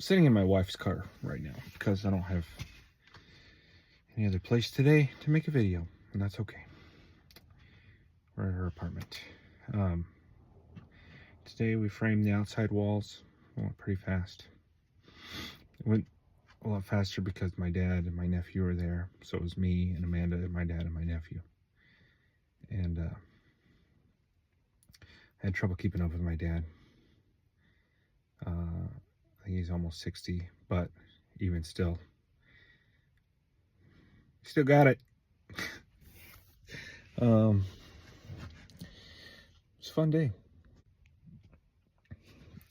sitting in my wife's car right now because I don't have any other place today to make a video, and that's okay. We're at her apartment. Today we framed the outside walls. It went pretty fast. It went a lot faster because my dad and my nephew were there. So it was me and Amanda and my dad and my nephew. And I had trouble keeping up with my dad. I think he's almost 60, but even still, still got it. It's a fun day.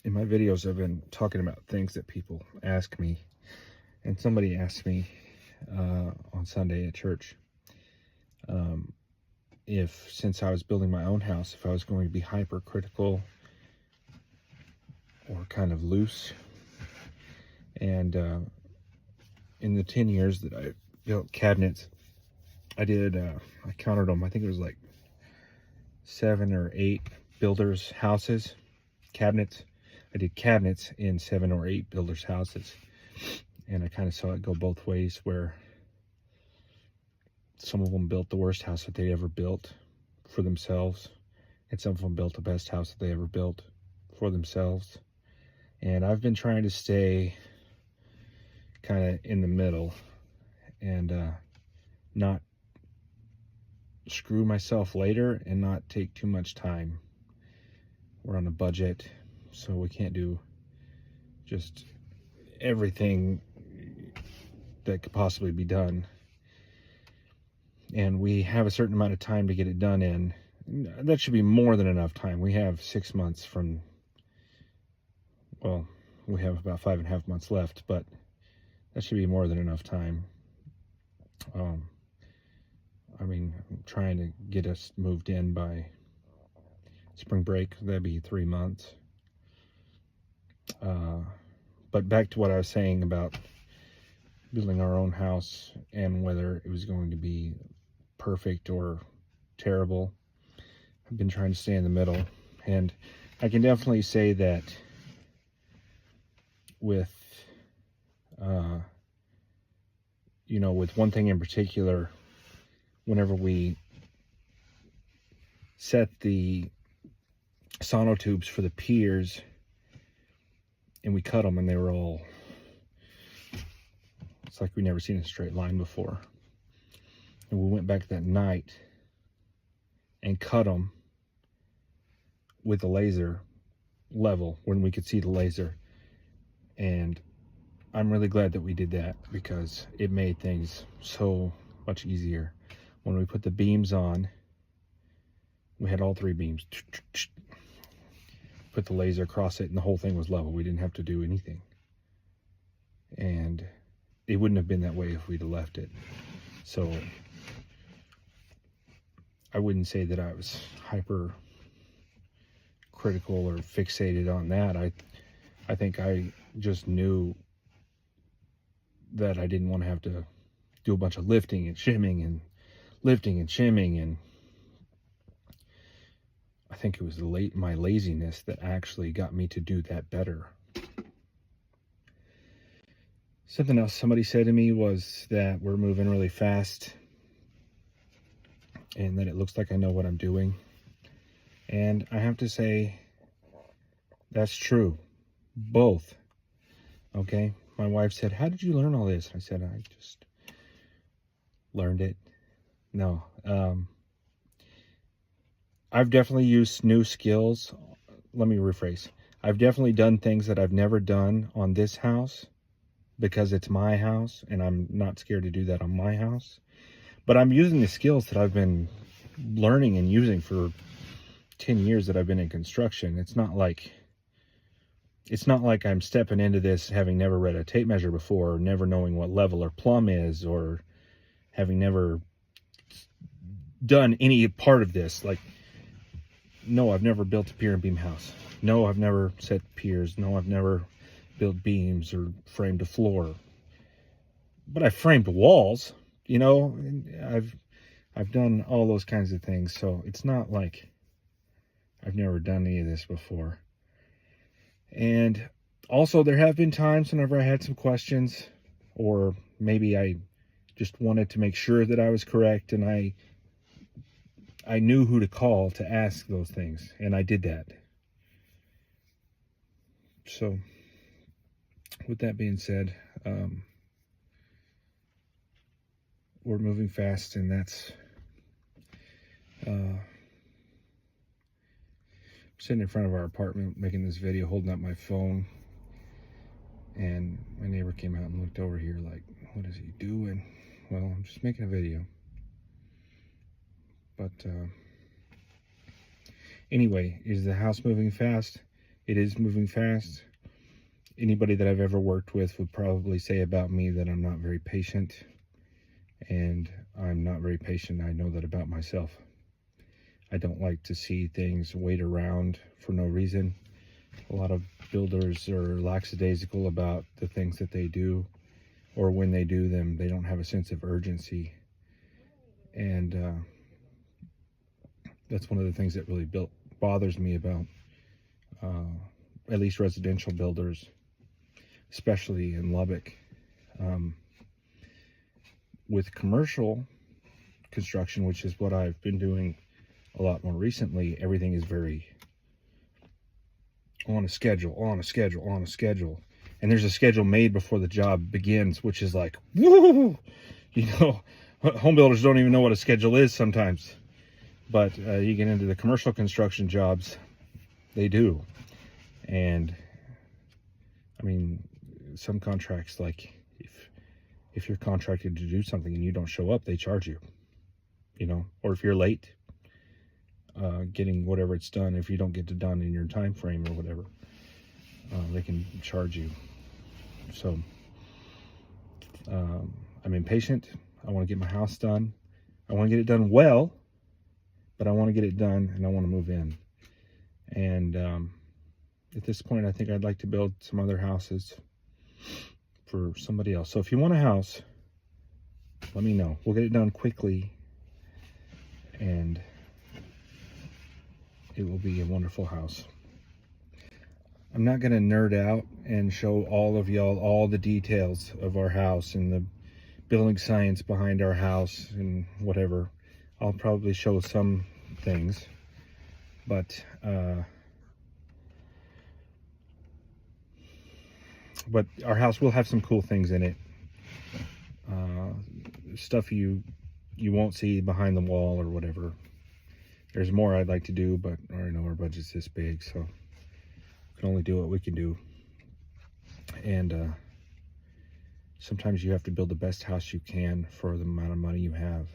In my videos, I've been talking about things that people ask me, and somebody asked me on Sunday at church if, since I was building my own house, if I was going to be hypercritical or kind of loose. And in the 10 years that I built cabinets, I counted them, I think it was like 7 or 8 builders' houses, cabinets. I did cabinets in 7 or 8 builders' houses. And I kind of saw it go both ways, where some of them built the worst house that they ever built for themselves, and some of them built the best house that they ever built for themselves. And I've been trying to stay kind of in the middle and not screw myself later and not take too much time. We're on a budget, so we can't do just everything that could possibly be done. And we have a certain amount of time to get it done in. That should be more than enough time. We have 6 months from, well, we have about 5.5 months left, but that should be more than enough time. I mean, I'm trying to get us moved in by spring break. That'd be 3 months. But back to what I was saying about building our own house and whether it was going to be perfect or terrible. I've been trying to stay in the middle, and I can definitely say that with with one thing in particular, whenever we set the sonotubes for the piers and we cut them, and they were all, it's like we never seen a straight line before. And we went back that night and cut them with the laser level when we could see the laser. And I'm really glad that we did that, because it made things so much easier. When we put the beams on, we had all 3 beams. Put the laser across it and the whole thing was level. We didn't have to do anything. And it wouldn't have been that way if we'd have left it. So I wouldn't say that I was hyper critical or fixated on that. I think I just knew that I didn't want to have to do a bunch of lifting and shimming and lifting and shimming, and I think it was my laziness that actually got me to do that better. Something else somebody said to me was that we're moving really fast and that it looks like I know what I'm doing. And I have to say, that's true. Both. Okay? My wife said, "How did you learn all this?" I said, "I just learned it." No. I've definitely used new skills. Let me rephrase. I've definitely done things that I've never done on this house, because it's my house and I'm not scared to do that on my house. But I'm using the skills that I've been learning and using for 10 years that I've been in construction. It's not like I'm stepping into this having never read a tape measure before, or never knowing what level or plumb is, or having never done any part of this. Like, no, I've never built a pier and beam house. No, I've never set piers. No, I've never built beams or framed a floor. But I framed walls, and I've done all those kinds of things. So it's not like I've never done any of this before. And Also, there have been times whenever I had some questions, or maybe I just wanted to make sure that I was correct, and I knew who to call to ask those things, and I did that. So, with that being said, we're moving fast, and that's sitting in front of our apartment making this video, holding up my phone, and my neighbor came out and looked over here like, what is he doing? Well, I'm just making a video. But anyway, is the house moving fast? It is moving fast. Anybody that I've ever worked with would probably say about me that I'm not very patient, and I'm not very patient. I know that about myself. I don't like to see things wait around for no reason. A lot of builders are lackadaisical about the things that they do, or when they do them, they don't have a sense of urgency. And that's one of the things that really bothers me about at least residential builders, especially in Lubbock. With commercial construction, which is what I've been doing a lot more recently, everything is very on a schedule, and there's a schedule made before the job begins, which is like, woo! You know, home builders don't even know what a schedule is sometimes, but you get into the commercial construction jobs, they do. And I mean, some contracts, like if you're contracted to do something and you don't show up, they charge you, you know, or if you're late getting whatever it's done, if you don't get it done in your time frame or whatever, they can charge you. So I'm impatient. I want to get my house done. I want to get it done well, but I want to get it done, and I want to move in. And at this point, I think I'd like to build some other houses for somebody else. So if you want a house, let me know. We'll get it done quickly, and it will be a wonderful house. I'm not going to nerd out and show all of y'all all the details of our house and the building science behind our house and whatever. I'll probably show some things, but our house will have some cool things in it. Stuff you won't see behind the wall or whatever. There's more I'd like to do, but I know our budget's this big, so we can only do what we can do. And sometimes you have to build the best house you can for the amount of money you have.